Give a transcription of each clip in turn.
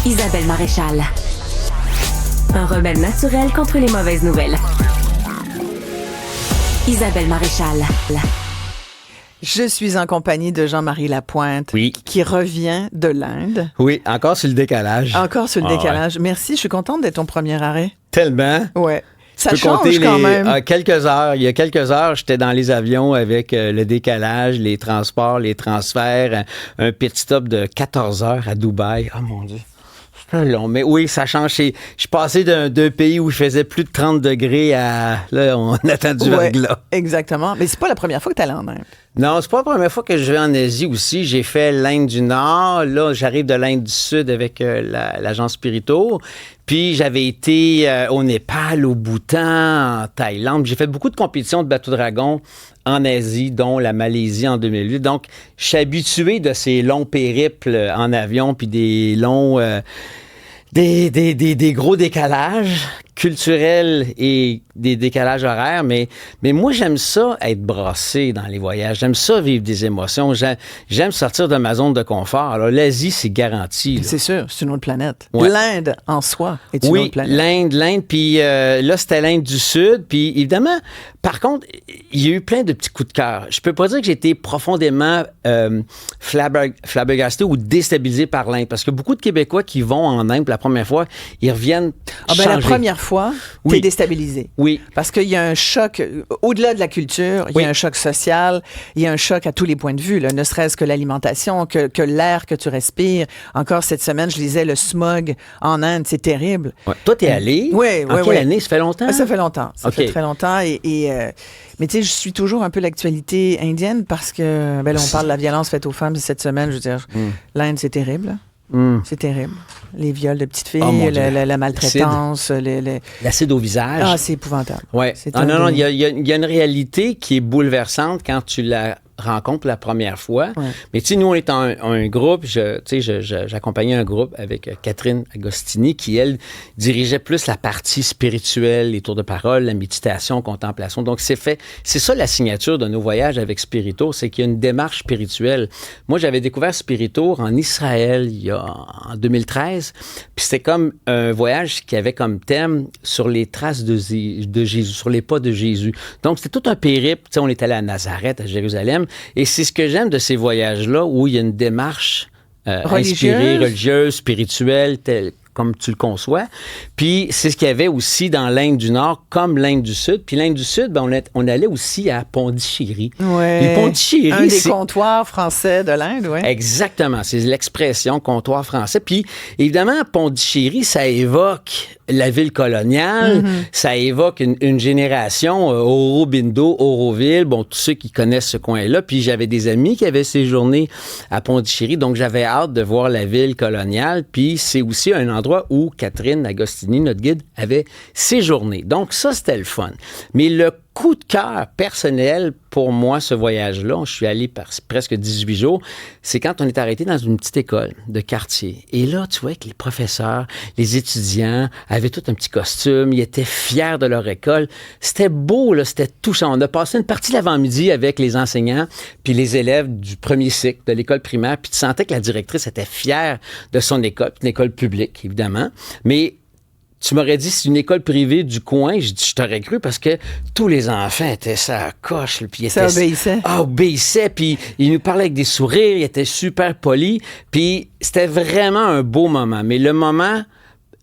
Isabelle Maréchal. Un remède naturel contre les mauvaises nouvelles. Isabelle Maréchal. Je suis en compagnie de Jean-Marie Lapointe, qui revient de l'Inde. Oui, encore sur le décalage. Encore sur le décalage. Ouais. Merci, je suis contente d'être ton premier arrêt. Tellement. Ouais. Ça change quand même. Quelques heures. Il y a quelques heures, j'étais dans les avions avec le décalage, les transports, les transferts, un pit stop de 14 heures à Dubaï. Oh mon Dieu. C'est long. Mais oui, ça change. Je suis passé d'un pays où il faisait plus de 30 degrés à... Là, on attend du verglas. Exactement. Mais c'est pas la première fois que tu allais en Inde. Non, c'est pas la première fois que je vais en Asie aussi. J'ai fait l'Inde du Nord. Là, j'arrive de l'Inde du Sud avec l'agence Spirito. Puis j'avais été au Népal, au Bhoutan, en Thaïlande. J'ai fait beaucoup de compétitions de bateau dragon en Asie, dont la Malaisie en 2008. Donc, je suis habitué de ces longs périples en avion, puis des longs... Des gros décalages culturels et des décalages horaires, mais moi, j'aime ça être brassé dans les voyages. J'aime ça vivre des émotions. J'aime sortir de ma zone de confort. Alors, l'Asie, c'est garanti. Là. C'est sûr, c'est une autre planète. Ouais. L'Inde, en soi, est une autre planète. L'Inde, puis là, c'était l'Inde du Sud. Puis, évidemment, par contre, il y a eu plein de petits coups de cœur. Je peux pas dire que j'ai été profondément flabbergasté ou déstabilisé par l'Inde, parce que beaucoup de Québécois qui vont en Inde pour la première fois, ils reviennent changer. La première fois, t'es déstabilisé. Oui. Parce qu'il y a un choc, au-delà de la culture, il y a un choc social, il y a un choc à tous les points de vue, là, ne serait-ce que l'alimentation, que l'air que tu respires. Encore cette semaine, je lisais le smog en Inde, c'est terrible. Ouais. Toi, t'es allé? Oui. En quelle année? Ça fait longtemps? Ça fait longtemps. Ça fait très longtemps. Mais tu sais, je suis toujours un peu l'actualité indienne parce que, là, on parle de la violence faite aux femmes cette semaine. Je veux dire, l'Inde, c'est terrible. C'est terrible. Les viols de petites filles, la maltraitance. L'acide au visage. Ah, c'est épouvantable. Ouais. Non, il y a une réalité qui est bouleversante quand tu la rencontres la première fois. Ouais. Mais tu sais, nous, on est un groupe. J'accompagnais un groupe avec Catherine Agostini qui, elle, dirigeait plus la partie spirituelle, les tours de parole, la méditation, contemplation. Donc, c'est ça la signature de nos voyages avec Spirito, c'est qu'il y a une démarche spirituelle. Moi, j'avais découvert Spirito en Israël en 2013. Puis c'était comme un voyage qui avait comme thème sur les traces de Jésus, sur les pas de Jésus. Donc, c'était tout un périple. Tu sais, on est allé à Nazareth, à Jérusalem. Et c'est ce que j'aime de ces voyages-là où il y a une démarche inspirée, religieuse, spirituelle, comme tu le conçois. Puis c'est ce qu'il y avait aussi dans l'Inde du Nord, comme l'Inde du Sud. Puis l'Inde du Sud, on allait aussi à Pondichéry. Ouais. Pondichéry, un des comptoirs français de l'Inde, oui. Exactement, c'est l'expression comptoir français. Puis évidemment, Pondichéry, ça évoque la ville coloniale, ça évoque une génération, Aurobindo, Auroville, tous ceux qui connaissent ce coin-là. Puis j'avais des amis qui avaient séjourné à Pondichéry, donc j'avais hâte de voir la ville coloniale. Puis c'est aussi un endroit où Catherine Agostini, notre guide, avait séjourné. Donc ça, c'était le fun. Mais le coup de cœur personnel pour moi, ce voyage-là, je suis allé presque 18 jours, c'est quand on est arrêté dans une petite école de quartier. Et là, tu vois que les professeurs, les étudiants avaient tout un petit costume, ils étaient fiers de leur école. C'était beau, là, c'était touchant. On a passé une partie de l'avant-midi avec les enseignants puis les élèves du premier cycle de l'école primaire, puis tu sentais que la directrice était fière de son école, une école publique, évidemment, mais tu m'aurais dit, c'est une école privée du coin. Je t'aurais cru parce que tous les enfants étaient ça à coche. Puis ça obéissait. Obéissait. Puis ils nous parlaient avec des sourires. Ils étaient super polis. Puis c'était vraiment un beau moment. Mais le moment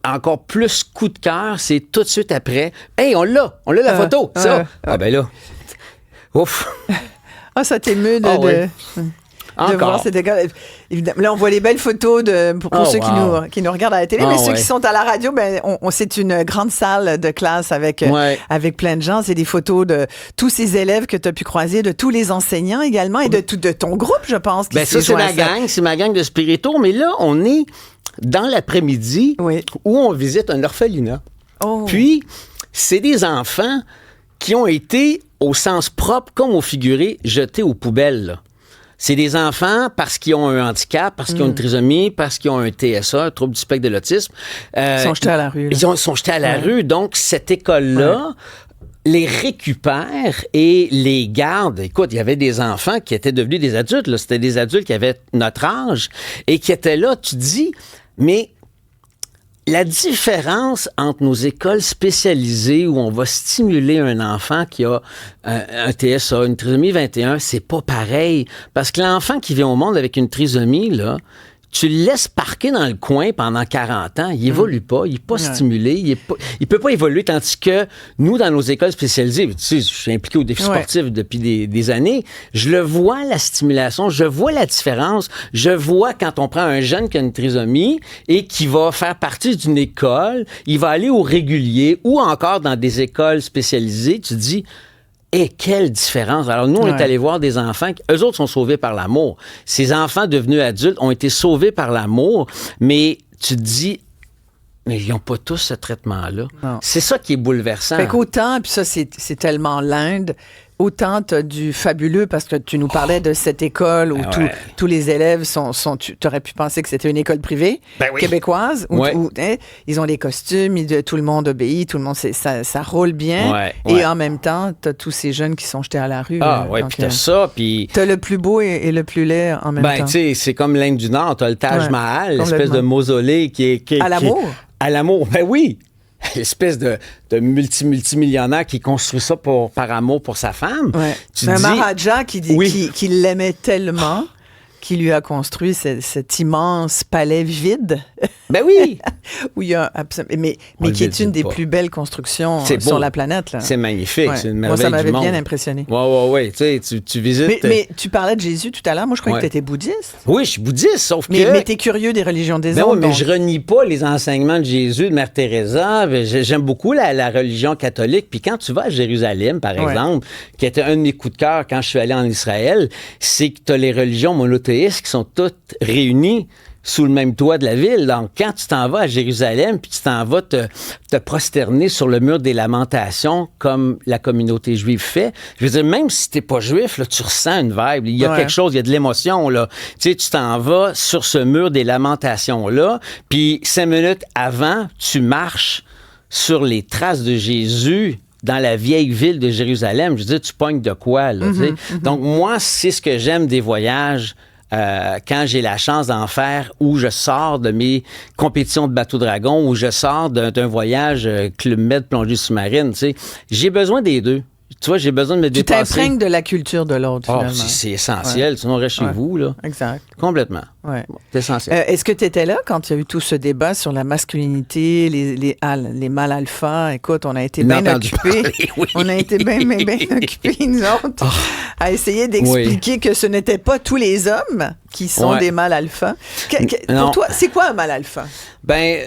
encore plus coup de cœur, c'est tout de suite après. Hey, on l'a la photo. Ça. Ben là. Ouf. Ça t'émeut de... Ouais. De voir cette école. Là, on voit les belles photos pour ceux qui nous regardent à la télé, mais ceux qui sont à la radio, c'est une grande salle de classe avec plein de gens. C'est des photos de tous ces élèves que tu as pu croiser, de tous les enseignants également et de ton groupe, je pense. Ça, c'est ma gang de Spirito, mais là, on est dans l'après-midi où on visite un orphelinat. Oh. Puis, c'est des enfants qui ont été, au sens propre comme au figuré, jetés aux poubelles, là. C'est des enfants parce qu'ils ont un handicap, parce qu'ils ont une trisomie, parce qu'ils ont un TSA, un trouble du spectre de l'autisme. Ils sont jetés à la rue. Ils sont jetés à la rue. Donc, cette école-là les récupère et les garde. Écoute, il y avait des enfants qui étaient devenus des adultes. Là. C'était des adultes qui avaient notre âge et qui étaient là. Tu te dis, mais La différence entre nos écoles spécialisées où on va stimuler un enfant qui a un TSA, une trisomie 21, c'est pas pareil. Parce que l'enfant qui vient au monde avec une trisomie, là, tu le laisses parquer dans le coin pendant 40 ans, il évolue pas, il n'est pas stimulé, il peut pas évoluer, tandis que nous, dans nos écoles spécialisées, tu sais, je suis impliqué au défi sportif depuis des années, je le vois, la stimulation, je vois la différence, je vois quand on prend un jeune qui a une trisomie et qui va faire partie d'une école, il va aller au régulier ou encore dans des écoles spécialisées, tu te dis... Et quelle différence! Alors, nous, on est allés voir des enfants, eux autres sont sauvés par l'amour. Ces enfants devenus adultes ont été sauvés par l'amour, mais tu te dis, mais ils n'ont pas tous ce traitement-là. Non. C'est ça qui est bouleversant. Fait qu'autant, puis ça, c'est tellement l'Inde, autant tu as du fabuleux, parce que tu nous parlais de cette école où tous les élèves sont tu aurais pu penser que c'était une école privée québécoise, où ils ont les costumes, tout le monde obéit, tout le monde, ça roule bien. Et en même temps, tu as tous ces jeunes qui sont jetés à la rue. Puis tu as ça, puis... Tu as le plus beau et le plus laid en même temps. Tu sais, c'est comme l'Inde du Nord, tu as le Taj Mahal, l'espèce de mausolée qui est... À l'amour? À l'amour, ben oui! L'espèce de multimillionnaire qui construit ça par amour pour sa femme. Ouais. Un Maharaja qui l'aimait tellement qu'il lui a construit cet immense palais vide. Ben oui! Où il y a mais qui est une des plus belles constructions sur la planète. Là. C'est magnifique, c'est une merveille. Moi, ça m'avait du monde. bien impressionné. Oui. Tu sais, tu visites... Mais tu parlais de Jésus tout à l'heure. Moi, je croyais que tu étais bouddhiste. Oui, je suis bouddhiste, sauf que... Mais tu es curieux des religions des autres. Oui, mais je renie pas les enseignements de Jésus, de Mère Teresa. J'aime beaucoup la religion catholique. Puis quand tu vas à Jérusalem, par exemple, qui était un de mes coups de cœur quand je suis allé en Israël, c'est que tu as les religions monothéistes qui sont toutes réunies sous le même toit de la ville. Donc, quand tu t'en vas à Jérusalem, puis tu t'en vas te prosterner sur le mur des lamentations, comme la communauté juive fait, je veux dire, même si t'es pas juif, là, tu ressens une vibe. Il y a quelque chose, il y a de l'émotion, là. Tu sais, tu t'en vas sur ce mur des lamentations-là, puis 5 minutes avant, tu marches sur les traces de Jésus dans la vieille ville de Jérusalem. Je veux dire, tu pognes de quoi, là, tu sais. Donc, moi, c'est ce que j'aime des voyages quand j'ai la chance d'en faire, où je sors de mes compétitions de bateau dragon, où je sors d'un voyage Club Med plongée sous-marine, tu sais. J'ai besoin des deux. Tu vois, j'ai besoin de me dépasser. Tu t'imprègnes de la culture de l'autre, finalement. C'est essentiel, sinon on reste chez vous, là. Exact. Complètement. Ouais. C'est essentiel. Est-ce que tu étais là quand il y a eu tout ce débat sur la masculinité, les mâles alpha? Écoute, on a été bien occupés. On a été bien occupés, nous autres, à essayer d'expliquer que ce n'étaient pas tous les hommes qui sont des mâles alpha. Pour toi, c'est quoi un mâle alpha? Ben,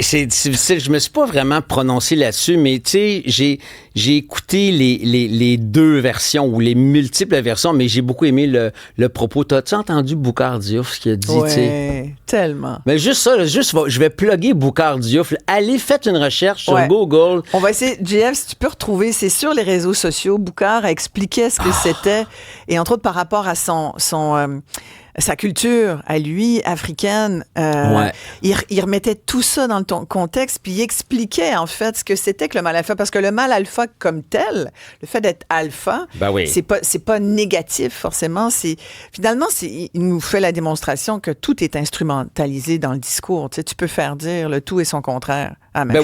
c'est difficile. Je me suis pas vraiment prononcé là-dessus, mais tu sais, j'ai écouté les deux versions ou les multiples versions, mais j'ai beaucoup aimé le propos. T'as-tu entendu Boukhar Diouf, ce qu'il a dit? Oui, tellement. Mais juste ça, je vais plugger Boukhar Diouf. Allez, faites une recherche sur Google. On va essayer, JF, si tu peux retrouver, c'est sur les réseaux sociaux. Boukhar expliquait ce que c'était, et entre autres par rapport à sa culture à lui, africaine. Il remettait tout ça dans le contexte, puis il expliquait en fait ce que c'était que le mâle alpha, parce que le mâle alpha comme tel, le fait d'être alpha, c'est pas négatif forcément. Finalement, il nous fait la démonstration que tout est instrumentalisé dans le discours. Tu sais, tu peux faire dire le tout et son contraire.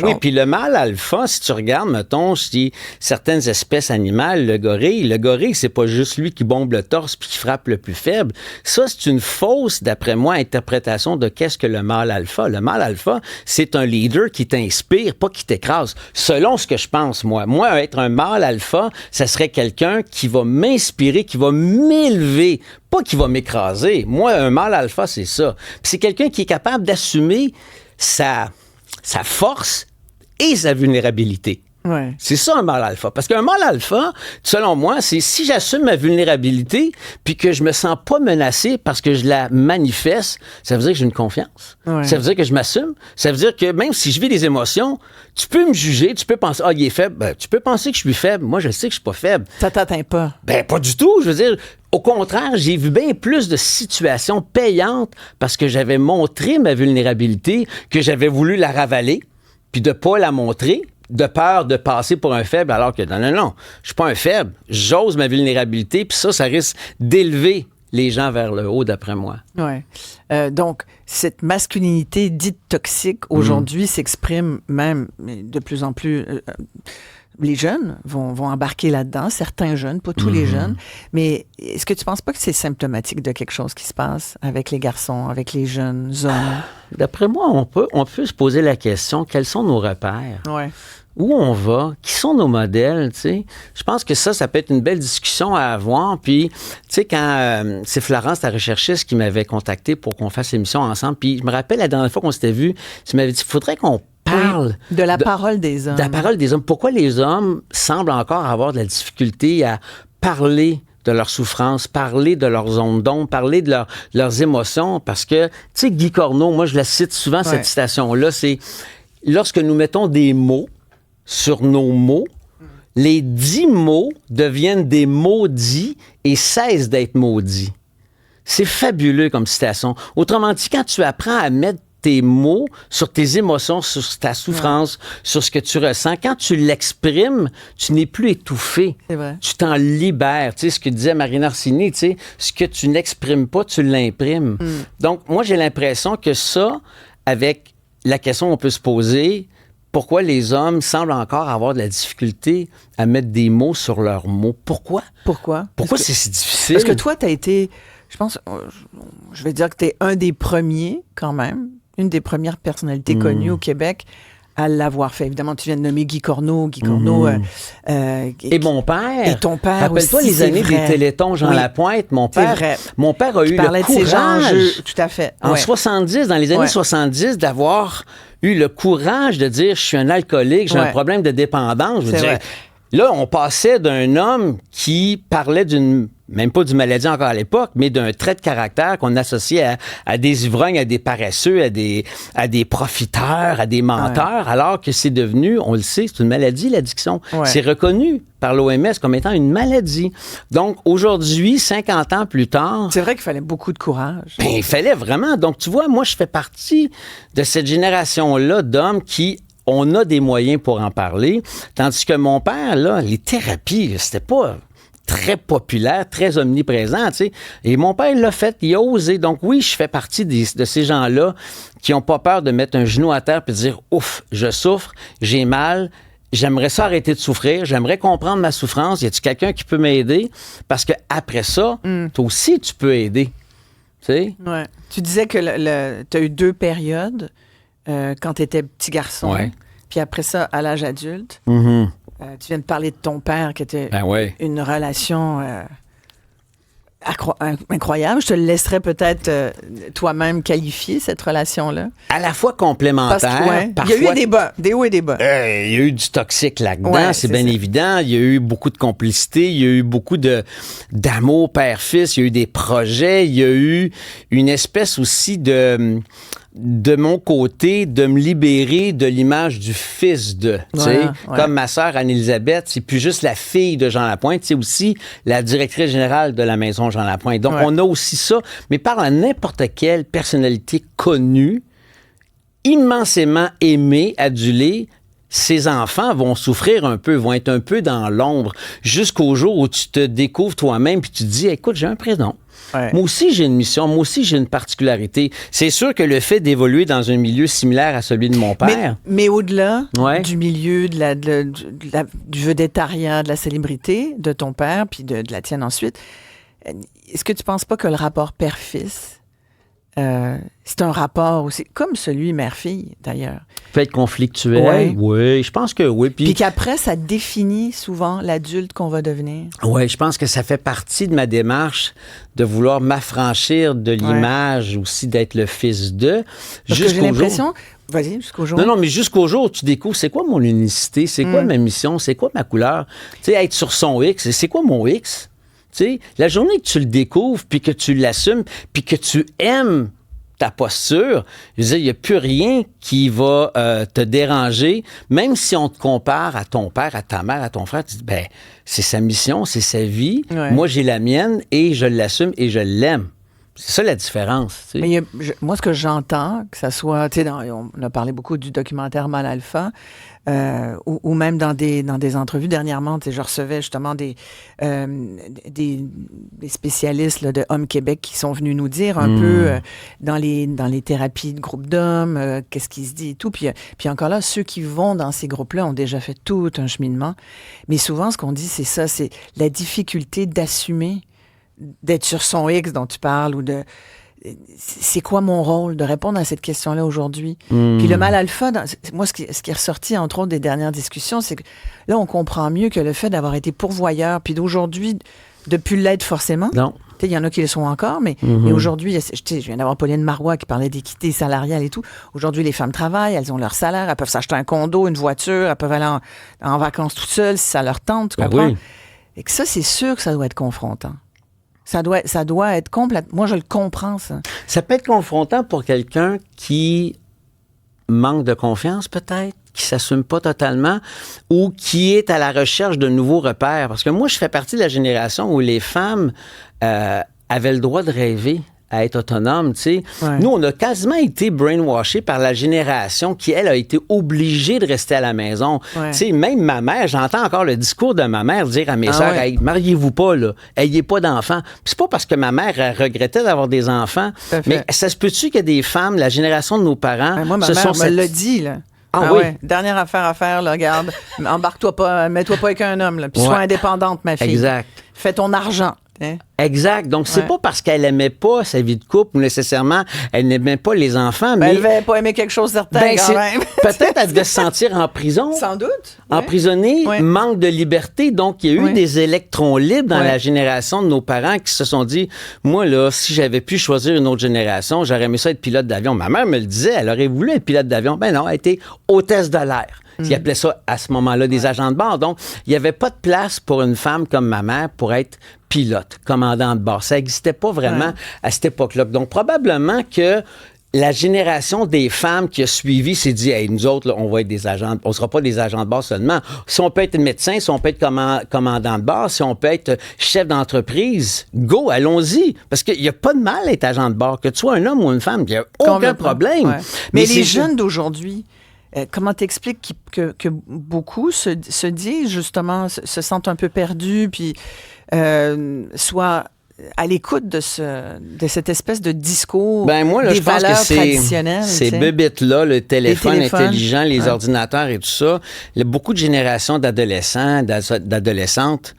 Oui, puis le mâle alpha, si tu regardes, mettons, si certaines espèces animales, le gorille, c'est pas juste lui qui bombe le torse puis qui frappe le plus faible. Ça, c'est une fausse, d'après moi, interprétation de qu'est-ce que le mâle alpha. Le mâle alpha, c'est un leader qui t'inspire, pas qui t'écrase. Selon ce que je pense, moi. Moi, être un mâle alpha, ça serait quelqu'un qui va m'inspirer, qui va m'élever, pas qui va m'écraser. Moi, un mâle alpha, c'est ça. Puis c'est quelqu'un qui est capable d'assumer sa force et sa vulnérabilité. Ouais. C'est ça un mâle alpha. Parce qu'un mâle alpha, selon moi, c'est si j'assume ma vulnérabilité puis que je me sens pas menacé parce que je la manifeste, ça veut dire que j'ai une confiance. Ouais. Ça veut dire que je m'assume. Ça veut dire que même si je vis des émotions, tu peux me juger, tu peux penser, il est faible. Ben, tu peux penser que je suis faible. Moi, je sais que je suis pas faible. Ça t'atteint pas. Ben, pas du tout. Je veux dire, au contraire, j'ai vu bien plus de situations payantes parce que j'avais montré ma vulnérabilité, que j'avais voulu la ravaler puis de pas la montrer, de peur de passer pour un faible, alors que non, je suis pas un faible. J'ose ma vulnérabilité, puis ça risque d'élever les gens vers le haut, d'après moi. Oui. Donc, cette masculinité dite toxique, aujourd'hui, s'exprime même de plus en plus... les jeunes vont embarquer là-dedans, certains jeunes, pas tous les jeunes, mais est-ce que tu penses pas que c'est symptomatique de quelque chose qui se passe avec les garçons, avec les jeunes hommes? D'après moi, on peut se poser la question, quels sont nos repères? Ouais. Où on va? Qui sont nos modèles? T'sais? Je pense que ça peut être une belle discussion à avoir. Puis, tu sais, quand c'est Florence, ta recherchiste, qui m'avait contacté pour qu'on fasse l'émission ensemble, puis je me rappelle la dernière fois qu'on s'était vu, tu m'avais dit, il faudrait qu'on parle de la parole des hommes. De la parole des hommes. Pourquoi les hommes semblent encore avoir de la difficulté à parler de leur souffrance, parler de leurs ondes d'ombre, parler de leurs émotions? Parce que, tu sais, Guy Corneau, moi, je la cite souvent, cette citation-là, c'est « Lorsque nous mettons des mots sur nos mots, les 10 mots deviennent des maudits et cessent d'être maudits. » C'est fabuleux comme citation. Autrement dit, quand tu apprends à mettre tes mots sur tes émotions, sur ta souffrance, sur ce que tu ressens, quand tu l'exprimes, tu n'es plus étouffé. C'est vrai. Tu t'en libères. Tu sais, ce que disait Marina Orsini, tu sais, ce que tu n'exprimes pas, tu l'imprimes. Donc, moi, j'ai l'impression que ça, avec la question qu'on peut se poser, pourquoi les hommes semblent encore avoir de la difficulté à mettre des mots sur leurs mots? Pourquoi? Pourquoi C'est si difficile? Parce que toi, tu as été, je pense, je vais dire que tu es un des premiers, quand même, une des premières personnalités connues au Québec à l'avoir fait. Évidemment, tu viens de nommer Guy Corneau. Et mon père. Et ton père rappelle-toi aussi, les années des télétons Jean Lapointe. Mon père a eu le courage, de ces enjeux, tout à fait. En 70, dans les années 70, d'avoir eu le courage de dire « Je suis un alcoolique, j'ai un problème de dépendance. » Je veux dire, là, on passait d'un homme qui parlait même pas d'une maladie encore à l'époque, mais d'un trait de caractère qu'on associait à des ivrognes, à des paresseux, à des profiteurs, à des menteurs, alors que c'est devenu, on le sait, c'est une maladie, l'addiction. C'est reconnu par l'OMS comme étant une maladie. Donc, aujourd'hui, 50 ans plus tard... C'est vrai qu'il fallait beaucoup de courage. Ben, il fallait vraiment. Donc, tu vois, moi, je fais partie de cette génération-là d'hommes qui... On a des moyens pour en parler, tandis que mon père, là, les thérapies, c'était pas très populaire, très omniprésent, tu sais. Et mon père l'a fait, il a osé. Donc oui, je fais partie de ces gens-là qui n'ont pas peur de mettre un genou à terre et de dire « Ouf, je souffre, j'ai mal, j'aimerais ça arrêter de souffrir, j'aimerais comprendre ma souffrance, y a-t-il quelqu'un qui peut m'aider? » Parce qu'après ça, toi aussi, tu peux aider. Tu sais? Ouais. Tu disais que tu as eu 2 périodes. Quand tu étais petit garçon, puis après ça, à l'âge adulte. Tu viens de parler de ton père, qui était une relation incroyable. Je te le laisserais peut-être toi-même qualifier, cette relation-là. À la fois complémentaire. Parfois, il y a eu des hauts et des bas. Il y a eu du toxique là-dedans, c'est bien évident. Il y a eu beaucoup de complicité, il y a eu beaucoup d'amour père-fils, il y a eu des projets, il y a eu une espèce aussi de mon côté, de me libérer de l'image du fils de, comme ma sœur Anne-Élisabeth, c'est plus juste la fille de Jean Lapointe, c'est aussi la directrice générale de la maison Jean Lapointe. Donc, on a aussi ça, mais par n'importe quelle personnalité connue, immensément aimée, adulée, ces enfants vont souffrir un peu, vont être un peu dans l'ombre, jusqu'au jour où tu te découvres toi-même puis tu te dis, écoute, j'ai un prénom. Moi aussi, j'ai une mission. Moi aussi, j'ai une particularité. C'est sûr que le fait d'évoluer dans un milieu similaire à celui de mon père... Mais au-delà du milieu, du vedettariat, de la célébrité de ton père, puis de la tienne ensuite, est-ce que tu ne penses pas que le rapport père-fils, c'est un rapport aussi, comme celui mère-fille, d'ailleurs. Peut être conflictuel. Oui, je pense que oui. Puis qu'après, ça définit souvent l'adulte qu'on va devenir. Oui, je pense que ça fait partie de ma démarche de vouloir m'affranchir de l'image aussi d'être le fils de. Parce que j'ai l'impression... Vas-y, jusqu'au jour. Non, mais jusqu'au jour où tu découvres c'est quoi mon unicité, c'est quoi ma mission, c'est quoi ma couleur. Tu sais, être sur son X, c'est quoi mon X? Tu sais, la journée que tu le découvres, puis que tu l'assumes, puis que tu aimes ta posture, je veux dire, il n'y a plus rien qui va te déranger, même si on te compare à ton père, à ta mère, à ton frère, tu dis, c'est sa mission, c'est sa vie, moi j'ai la mienne et je l'assume et je l'aime. C'est ça la différence. Tu sais. Mais moi, ce que j'entends, que ça soit, tu sais, on a parlé beaucoup du documentaire Mâle Alpha, ou même dans des entrevues dernièrement, tu sais, je recevais justement des spécialistes là, de Hommes Québec qui sont venus nous dire un peu dans les thérapies de groupes d'hommes, qu'est-ce qui se dit et tout. Puis encore là, ceux qui vont dans ces groupes-là ont déjà fait tout un cheminement. Mais souvent, ce qu'on dit, c'est ça, c'est la difficulté d'assumer d'être sur son X dont tu parles ou de c'est quoi mon rôle de répondre à cette question-là aujourd'hui. Puis le Mâle Alpha, moi ce qui est ressorti entre autres des dernières discussions, c'est que là on comprend mieux que le fait d'avoir été pourvoyeur puis d'aujourd'hui de plus l'être forcément. Non. Il y en a qui le sont encore, mais aujourd'hui, je viens d'avoir Pauline Marois qui parlait d'équité salariale et tout. Aujourd'hui, les femmes travaillent, elles ont leur salaire, elles peuvent s'acheter un condo, une voiture, elles peuvent aller en vacances toutes seules si ça leur tente, tu comprends? Oui. Et que ça, c'est sûr que ça doit être confrontant. Ça doit être complètement... Moi, je le comprends, ça. Ça peut être confrontant pour quelqu'un qui manque de confiance, peut-être, qui s'assume pas totalement ou qui est à la recherche de nouveaux repères. Parce que moi, je fais partie de la génération où les femmes avaient le droit de rêver à être autonomes, tu sais. Ouais. Nous, on a quasiment été brainwashés par la génération qui, elle, a été obligée de rester à la maison. Ouais. Tu sais, même ma mère, j'entends encore le discours de ma mère dire à mes sœurs, hey, mariez-vous pas, là, ayez pas d'enfants. Puis c'est pas parce que ma mère regrettait d'avoir des enfants, mais ça se peut-tu que des femmes, la génération de nos parents... moi, ma mère me l'a dit, là. Ah oui? Ouais. Dernière affaire à faire, là, regarde. Embarque-toi pas, mets-toi pas avec un homme, là. Puis sois indépendante, ma fille. Exact. Fais ton argent. Hein? Exact. Donc, c'est pas parce qu'elle aimait pas sa vie de couple ou nécessairement elle n'aimait pas les enfants, mais... Elle devait pas aimer quelque chose de certain, quand même. Peut-être elle devait se sentir en prison. Sans doute. Emprisonnée, manque de liberté. Donc, il y a eu des électrons libres dans la génération de nos parents qui se sont dit, moi, là, si j'avais pu choisir une autre génération, j'aurais aimé ça être pilote d'avion. Ma mère me le disait, elle aurait voulu être pilote d'avion. Ben non, elle était hôtesse de l'air. Ils appelaient ça, à ce moment-là, des agents de bord. Donc, il n'y avait pas de place pour une femme comme ma mère pour être pilote, commandant de bord. Ça n'existait pas vraiment à cette époque-là. Donc, probablement que la génération des femmes qui a suivi s'est dit, hey, nous autres, là, on va être des agents, on ne sera pas des agents de bord seulement. Si on peut être médecin, si on peut être commandant de bord, si on peut être chef d'entreprise, go, allons-y. Parce qu'il n'y a pas de mal à être agent de bord. Que tu sois un homme ou une femme, il n'y a aucun problème. Ouais. Mais les jeunes d'aujourd'hui... comment t'expliques que beaucoup se disent, justement, se sentent un peu perdus, puis soient à l'écoute de cette espèce de discours moi, là, des valeurs traditionnelles? Ces bébites-là, le téléphone intelligent, les ordinateurs et tout ça, beaucoup de générations d'adolescents, d'adolescentes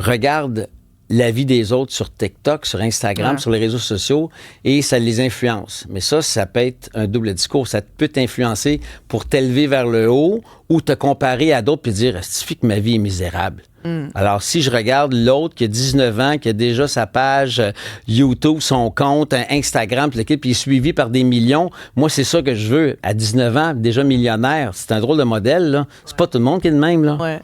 regardent la vie des autres sur TikTok, sur Instagram, sur les réseaux sociaux, et ça les influence. Mais ça peut être un double discours. Ça peut t'influencer pour t'élever vers le haut ou te comparer à d'autres puis dire « ça suffit que ma vie est misérable ». Alors, si je regarde l'autre qui a 19 ans, qui a déjà sa page YouTube, son compte, Instagram, puis il est suivi par des millions, moi, c'est ça que je veux. À 19 ans, déjà millionnaire, c'est un drôle de modèle, là. C'est pas tout le monde qui est le même, là. Ouais.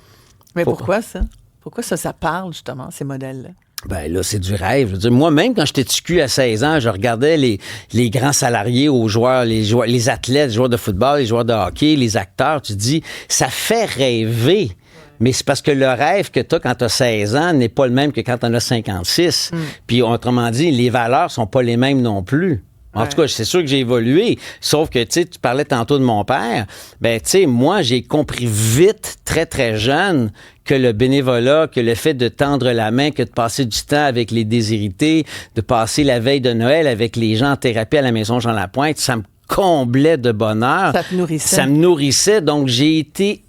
Mais pourquoi ça? Pourquoi ça parle, justement, ces modèles-là? Ben là, c'est du rêve. Je veux dire, moi-même, quand j'étais TQ à 16 ans, je regardais les grands salariés aux joueurs, les athlètes, les joueurs de football, les joueurs de hockey, les acteurs. Tu te dis, ça fait rêver. Mais c'est parce que le rêve que tu as quand tu as 16 ans n'est pas le même que quand tu en as 56. Puis, autrement dit, les valeurs sont pas les mêmes non plus. En tout cas, c'est sûr que j'ai évolué. Sauf que, tu sais, tu parlais tantôt de mon père. Ben, tu sais, moi, j'ai compris vite, très, très jeune, que le bénévolat, que le fait de tendre la main, que de passer du temps avec les déshérités, de passer la veille de Noël avec les gens en thérapie à la Maison Jean-Lapointe, ça me comblait de bonheur. Ça te nourrissait. Ça me nourrissait. Donc, j'ai été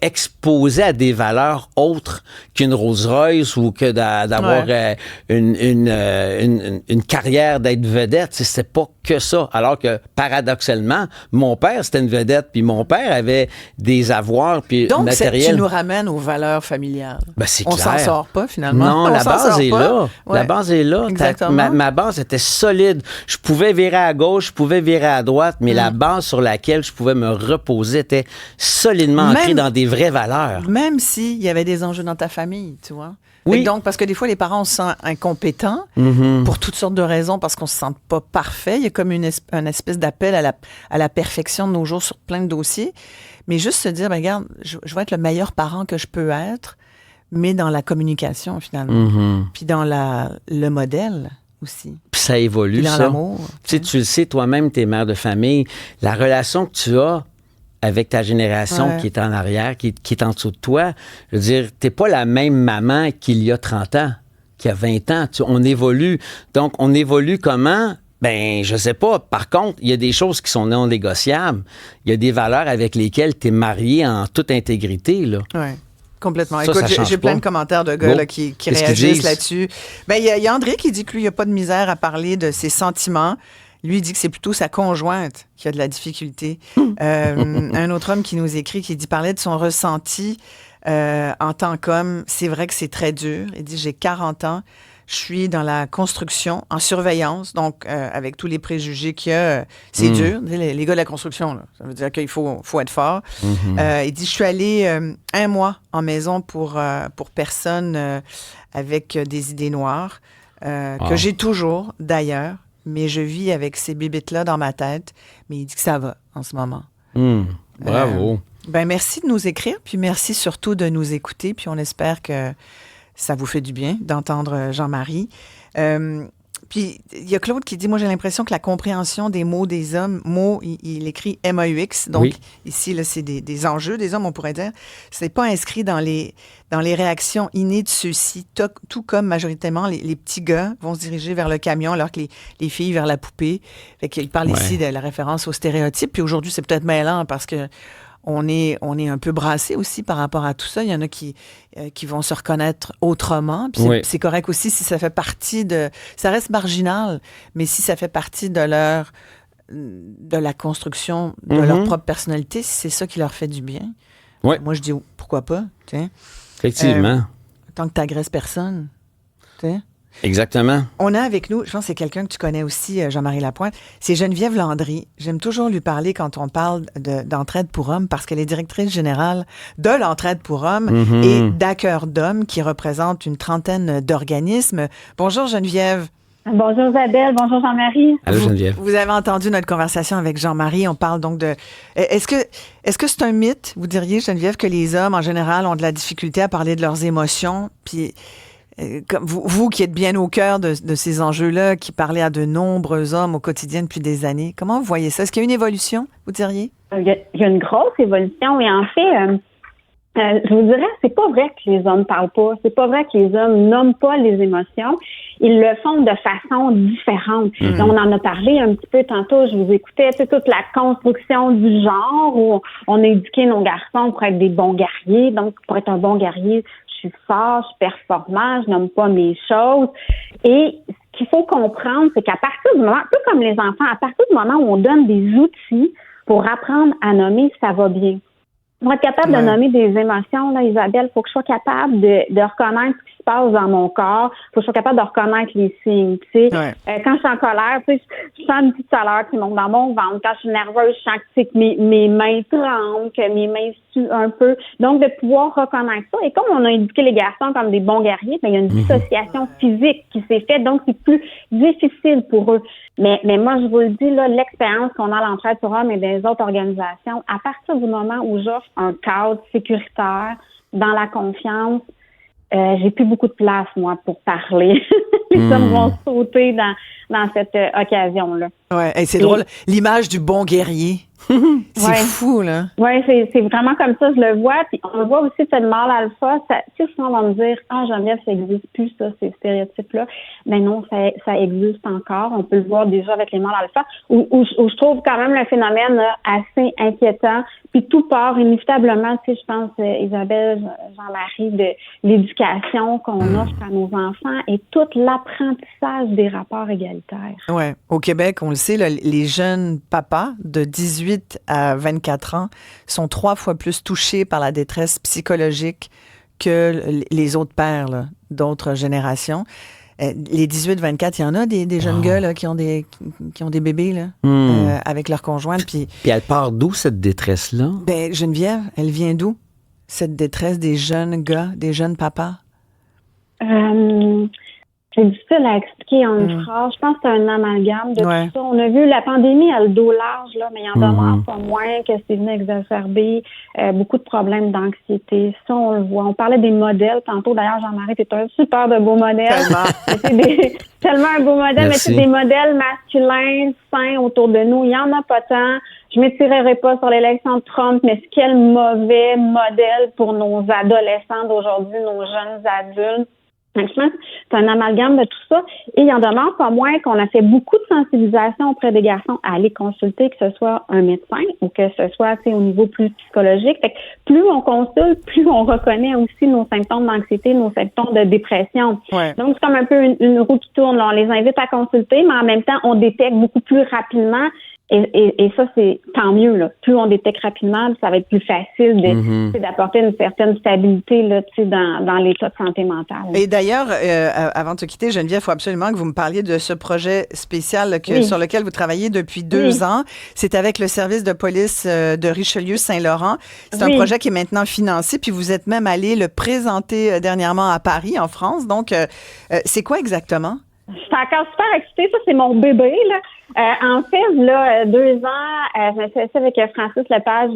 exposé à des valeurs autres qu'une Rolls-Royce ou que d'avoir une carrière d'être vedette. C'était pas que ça. Alors que, paradoxalement, mon père, c'était une vedette, puis mon père avait des avoirs, puis matériel. Donc, tu nous ramènes aux valeurs familiales. Ben, c'est clair. On s'en sort pas, finalement. Non, la base est là. Ouais. La base est là. Ma base était solide. Je pouvais virer à gauche, je pouvais virer à droite, mais la base sur laquelle je pouvais me reposer était solidement ancrée dans des vraies valeurs. Même s'il y avait des enjeux dans ta famille, tu vois. Oui. Et donc, parce que des fois, les parents, on se sent incompétents pour toutes sortes de raisons, parce qu'on se sent pas parfait. Il y a comme une espèce d'appel à la perfection de nos jours sur plein de dossiers. Mais juste se dire, ben, regarde, je vais être le meilleur parent que je peux être, mais dans la communication, finalement. Puis dans le modèle. aussi. Puis ça évolue, dans ça. L'amour. Tu sais, tu le sais, toi-même, t'es mère de famille. La relation que tu as avec ta génération qui est en arrière, qui est en dessous de toi, je veux dire, t'es pas la même maman qu'il y a 30 ans, qu'il y a 20 ans. On évolue. Donc, on évolue comment? Ben, je sais pas. Par contre, il y a des choses qui sont non négociables. Il y a des valeurs avec lesquelles tu es marié en toute intégrité, là. Oui. Complètement. Ça, écoute, ça j'ai plein de commentaires de gars là, qui réagissent là-dessus. Ben, il y a André qui dit que lui, il n'y a pas de misère à parler de ses sentiments. Lui, il dit que c'est plutôt sa conjointe qui a de la difficulté. Un autre homme qui nous écrit, qui dit parlait de son ressenti en tant qu'homme. C'est vrai que c'est très dur. Il dit, j'ai 40 ans. Je suis dans la construction, en surveillance, donc avec tous les préjugés qu'il y a, c'est dur. Les gars de la construction, là, ça veut dire qu'il faut être fort. Il dit, je suis allé 1 mois en maison pour personnes avec des idées noires, que j'ai toujours, d'ailleurs, mais je vis avec ces bébites-là dans ma tête. Mais il dit que ça va en ce moment. Bravo. Ben merci de nous écrire, puis merci surtout de nous écouter, puis on espère que ça vous fait du bien d'entendre Jean-Marie. Puis, il y a Claude qui dit, moi, j'ai l'impression que la compréhension des mots des hommes, il écrit MAUX, donc ici, là, c'est des enjeux des hommes, on pourrait dire. C'est pas inscrit dans les réactions innées de ceux-ci, tout comme majoritairement, les petits gars vont se diriger vers le camion alors que les filles vers la poupée. Fait qu'il parle ici de la référence aux stéréotypes, puis aujourd'hui, c'est peut-être mêlant parce que on est un peu brassé aussi par rapport à tout ça. Il y en a qui vont se reconnaître autrement. Puis c'est correct aussi si ça fait partie de... Ça reste marginal, mais si ça fait partie de la construction de leur propre personnalité, si c'est ça qui leur fait du bien. Moi, je dis pourquoi pas. T'sais. Effectivement. Tant que tu n'agresses personne. T'sais. Exactement. On a avec nous, je pense que c'est quelqu'un que tu connais aussi, Jean-Marie Lapointe, c'est Geneviève Landry. J'aime toujours lui parler quand on parle d'entraide pour hommes parce qu'elle est directrice générale de l'entraide pour hommes et d'À-Cœur d'Hommes qui représente une trentaine d'organismes. Bonjour Geneviève. Bonjour Isabelle, bonjour Jean-Marie. Allô Geneviève. Vous avez entendu notre conversation avec Jean-Marie, on parle donc de... Est-ce que c'est un mythe, vous diriez Geneviève, que les hommes en général ont de la difficulté à parler de leurs émotions, puis... Comme vous qui êtes bien au cœur de ces enjeux-là, qui parlez à de nombreux hommes au quotidien depuis des années, comment vous voyez ça? Est-ce qu'il y a une évolution, vous diriez? Il y a une grosse évolution et en fait, je vous dirais, c'est pas vrai que les hommes parlent pas. C'est pas vrai que les hommes nomment pas les émotions. Ils le font de façon différente. On en a parlé un petit peu tantôt. Je vous écoutais, toute la construction du genre où on a éduqué nos garçons pour être des bons guerriers. Donc, pour être un bon guerrier, je suis fort, je suis performant, je nomme pas mes choses. Et ce qu'il faut comprendre, c'est qu'à partir du moment, un peu comme les enfants, à partir du moment où on donne des outils pour apprendre à nommer, ça va bien. Pour être capable de nommer des émotions, là, Isabelle, il faut que je sois capable de reconnaître ce qui se passe dans mon corps. Il faut que je sois capable de reconnaître les signes. Tu sais, quand je suis en colère, tu sais, je sens une petite chaleur qui monte dans mon ventre. Quand je suis nerveuse, je sens que mes mains tremblent, que mes mains suent un peu. Donc, de pouvoir reconnaître ça. Et comme on a éduqué les garçons comme des bons guerriers, ben, il y a une dissociation physique qui s'est faite. Donc, c'est plus difficile pour eux. Mais moi, je vous le dis, là, l'expérience qu'on a à l'entraide pour hommes et des autres organisations, à partir du moment où j'offre un cadre sécuritaire, dans la confiance, j'ai plus beaucoup de place, moi, pour parler. Les hommes vont sauter dans cette occasion-là. Ouais, et c'est drôle. L'image du bon guerrier. C'est fou, là. Oui, c'est vraiment comme ça, je le vois. Puis on le voit aussi, c'est le mâle alpha. Tu sais, souvent, on va me dire, Geneviève, ça n'existe plus, ça, ces stéréotypes-là. Mais non, ça existe encore. On peut le voir déjà avec les mâles alpha, où je trouve quand même le phénomène là, assez inquiétant. Puis tout part inévitablement, tu sais, je pense, Isabelle, Jean-Marie, de l'éducation qu'on offre à nos enfants et tout l'apprentissage des rapports égalitaires. Oui. Au Québec, on le sait, là, les jeunes papas de 18 à 24 ans sont 3 fois plus touchés par la détresse psychologique que les autres pères là, d'autres générations. Les 18-24, il y en a des jeunes gars là, qui ont des bébés là, avec leur conjointe. Puis elle part d'où, cette détresse-là? Ben, Geneviève, elle vient d'où, cette détresse des jeunes gars, des jeunes papas? C'est difficile à expliquer en une phrase. Je pense que c'est un amalgame de tout ça. On a vu la pandémie a le dos large, là, mais il en demeure pas moins que c'est venu exacerber beaucoup de problèmes d'anxiété. Ça, on le voit. On parlait des modèles tantôt. D'ailleurs, Jean-Marie, t'es un super de beau modèle. Tellement un beau modèle, mais c'est des modèles masculins, sains autour de nous. Il y en a pas tant. Je m'étirerai pas sur l'élection de Trump, mais quel mauvais modèle pour nos adolescents d'aujourd'hui, nos jeunes adultes. Donc, je pense que c'est un amalgame de tout ça. Et il en demeure pas moins qu'on a fait beaucoup de sensibilisation auprès des garçons à aller consulter, que ce soit un médecin ou que ce soit au niveau plus psychologique. Fait que plus on consulte, plus on reconnaît aussi nos symptômes d'anxiété, nos symptômes de dépression. Ouais. Donc, c'est comme un peu une roue qui tourne. Là. On les invite à consulter, mais en même temps, on détecte beaucoup plus rapidement. Et ça, c'est tant mieux. Là. Plus on détecte rapidement, ça va être plus facile d'apporter une certaine stabilité là, dans l'état de santé mentale. Et d'ailleurs, avant de te quitter, Geneviève, il faut absolument que vous me parliez de ce projet spécial sur lequel vous travaillez depuis 2 ans. C'est avec le service de police de Richelieu-Saint-Laurent. C'est un projet qui est maintenant financé, puis vous êtes même allé le présenter dernièrement à Paris, en France. Donc, c'est quoi exactement? Je suis encore super excitée. Ça, c'est mon bébé, là. En fait, là, 2 ans, je me suis assise avec Francis Lepage,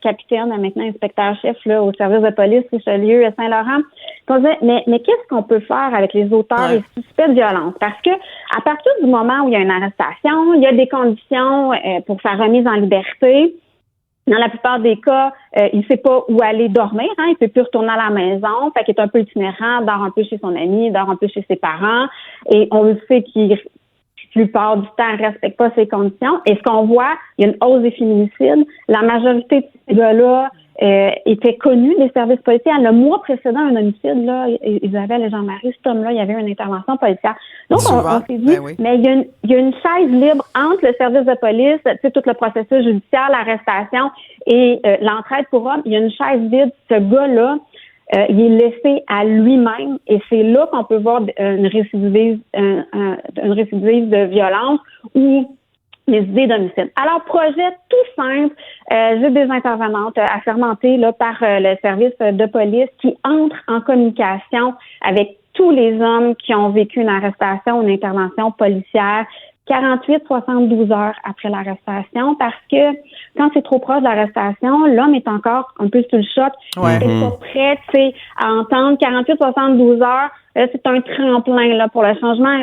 capitaine, maintenant inspecteur-chef, là, au service de police Richelieu à Saint-Laurent. On disait, mais qu'est-ce qu'on peut faire avec les auteurs et suspects de violence? Parce que, à partir du moment où il y a une arrestation, il y a des conditions pour sa remise en liberté. Dans la plupart des cas, il sait pas où aller dormir, hein, il peut plus retourner à la maison, fait qu'il est un peu itinérant, dort un peu chez son ami, dort un peu chez ses parents, et on le sait qu'il, la plupart du temps, respecte pas ces conditions. Et ce qu'on voit, il y a une hausse des féminicides. La majorité de ces gars-là étaient connus des services policiers. Le mois précédent, un homicide, là, Isabelle et Jean-Marie, cet homme-là, il y avait une intervention policière. Donc, on s'est dit, mais il y a une chaise libre entre le service de police, tu sais, tout le processus judiciaire, l'arrestation et l'entraide pour hommes. Il y a une chaise vide. Ce gars-là, il est laissé à lui-même et c'est là qu'on peut voir une récidive de violence ou les idées d'homicide. Alors, projet tout simple, j'ai des intervenantes assermentées là, par le service de police qui entrent en communication avec tous les hommes qui ont vécu une arrestation, une intervention policière, 48-72 heures après l'arrestation, parce que quand c'est trop proche de l'arrestation, l'homme est encore un peu sous le choc. Il n'est pas prêt, tu sais, à entendre 48-72 heures. Là, c'est un tremplin là pour le changement.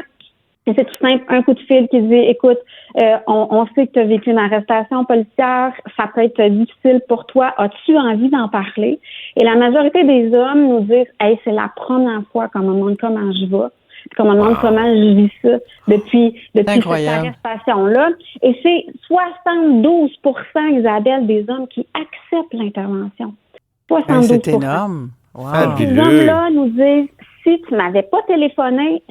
Et c'est tout simple, un coup de fil qui dit, écoute, on sait que tu as vécu une arrestation policière, ça peut être difficile pour toi, as-tu envie d'en parler? Et la majorité des hommes nous disent, hey, c'est la première fois qu'on me demande comment je vais, qu'on me demande comment je vis ça depuis cette arrestation-là. Et c'est 72%, Isabelle, des hommes qui acceptent l'intervention. 72%. C'est énorme. Wow. Ces hommes-là nous disent, si tu m'avais pas téléphoné,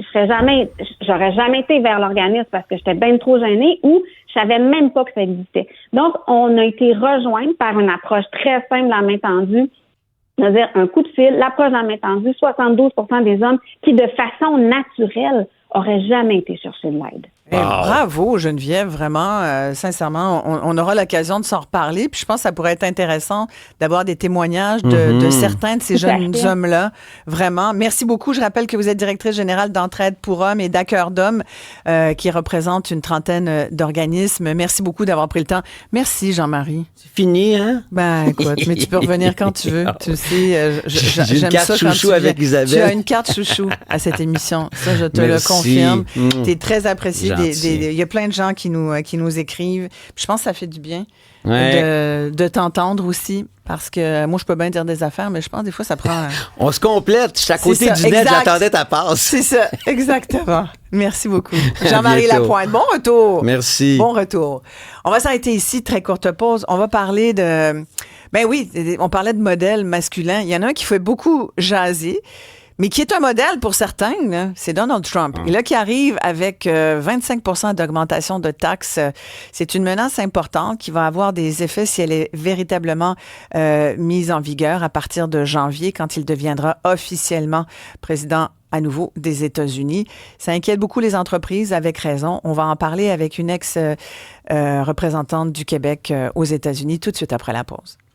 j'aurais jamais été vers l'organisme parce que j'étais bien trop gênée ou je savais même pas que ça existait. Donc, on a été rejoints par une approche très simple, la main tendue, c'est-à-dire un coup de fil, l'approche de la main tendue, 72% des hommes qui, de façon naturelle, auraient jamais été chercher de l'aide. Wow. Bravo, Geneviève, vraiment, sincèrement, on aura l'occasion de s'en reparler. Puis je pense que ça pourrait être intéressant d'avoir des témoignages de certains de ces jeunes hommes-là. Vraiment, merci beaucoup. Je rappelle que vous êtes directrice générale d'Entraide pour hommes et d'À cœur d'homme, qui représente une trentaine d'organismes. Merci beaucoup d'avoir pris le temps. Merci, Jean-Marie. C'est fini, hein? Ben, écoute, mais tu peux revenir quand tu veux. Tu sais, j'ai une carte chouchou avec Isabelle. Tu as une carte chouchou à cette émission. Ça, je te le confirme. Tu es très apprécié. Il y a plein de gens qui nous écrivent. Puis je pense que ça fait du bien de t'entendre aussi. Parce que moi, je peux bien dire des affaires, mais je pense que des fois, ça prend... On se complète. Je suis à côté du net, j'attendais ta passe. C'est ça, exactement. Merci beaucoup. Jean-Marie Lapointe, bon retour. Merci. Bon retour. On va s'arrêter ici, très courte pause. On va parler de... Ben oui, on parlait de modèles masculins. Il y en a un qui fait beaucoup jaser, mais qui est un modèle pour certains, là, c'est Donald Trump. Et là, qui arrive avec 25% d'augmentation de taxes. C'est une menace importante qui va avoir des effets si elle est véritablement mise en vigueur à partir de janvier, quand il deviendra officiellement président à nouveau des États-Unis. Ça inquiète beaucoup les entreprises, avec raison. On va en parler avec une ex-représentante du Québec aux États-Unis tout de suite après la pause.